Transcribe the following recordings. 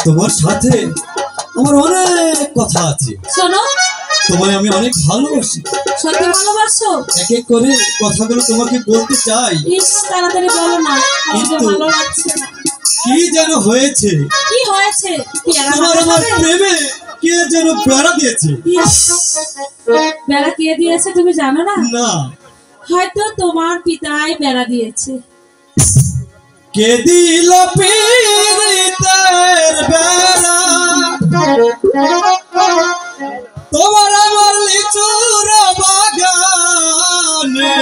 তোমার সাথে আমার অনেক কথা আছে। শোনো, তোমায় আমি অনেক ভালোবাসি। সত্যি ভালোবাসো? এক এক করে কথাগুলো তোমাকে বলতে চাই। ইস, তাড়াতাড়ি বলো না, আমাকে ভালো লাগছে না। কি যেন হয়েছে? কি হয়েছে? তোমার আমার প্রেমে কে যেন বেড়া দিয়েছে। বেড়া কে দিয়েছে তুমি জানো না? না। হয়তো তোমার পিতাই বেড়া দিয়েছে। কে দিল পীড়িতের বেড়া তোমার আমার লিচুর বাগানে?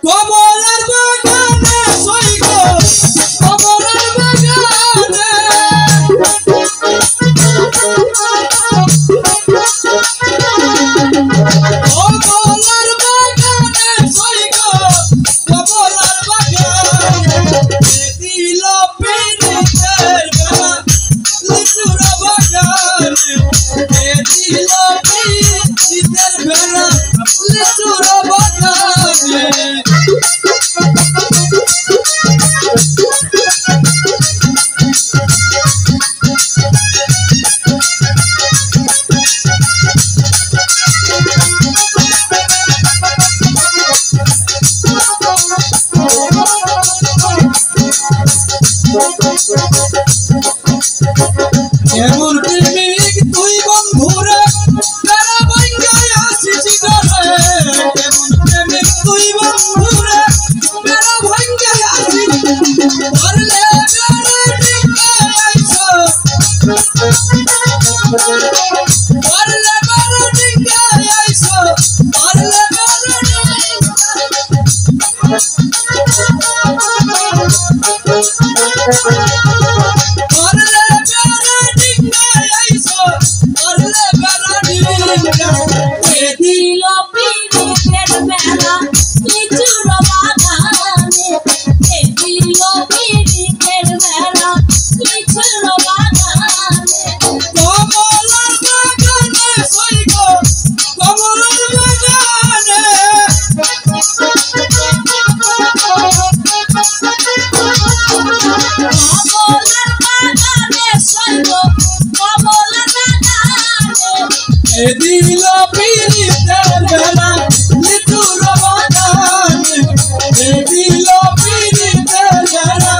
কমলার বাগানে সৈগ, কমলার বাগানে কমলার বাগানে সৈগ, কমলার বাগানে দিল পীড়িতের বেড়া লিচুর বাগানে। দিল পীড়িতের বেড়া লিচুর বাগানে। এমন প্রেমিক তুই বন্ধুরে বেড়া ভাঙ্গায় আসিস ঘরে। এমন প্রেমিক তুই বন্ধুরে বেড়া ভাঙ্গায় আসিস। পারলে বেড়া ডিঙ্গায় আইসো, পারলে বেড়া ডিঙ্গায় আইসো, পারলে বেড়া দিল পীড়িতের বেড়া লিচুর বাগানে। দিল পীড়িতের বেড়া লিচুর বাগানে। কমলার বাগানে সৈগ, কমলার বাগানে কমলার বাগানে সৈগ, কমলার বাগানে। দিল পীড়িতের বেড়া লিচুর বাগানে। দিল পীড়িতের বেড়া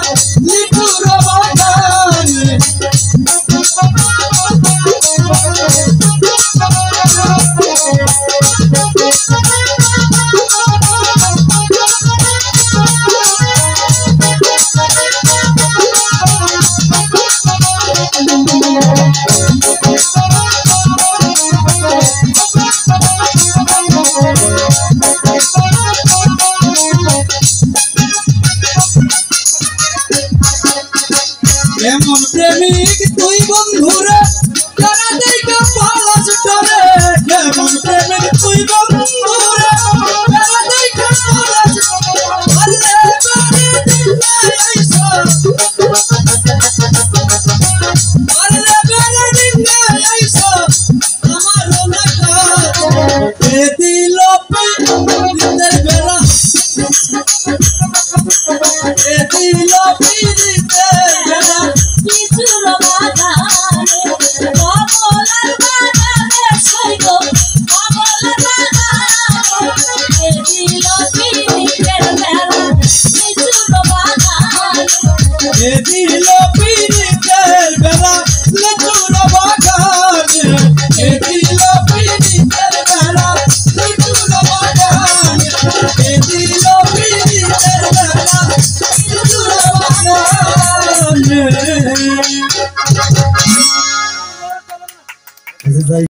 লিচুর বাগানে। এমন প্রেমিক তুই বন্ধুরে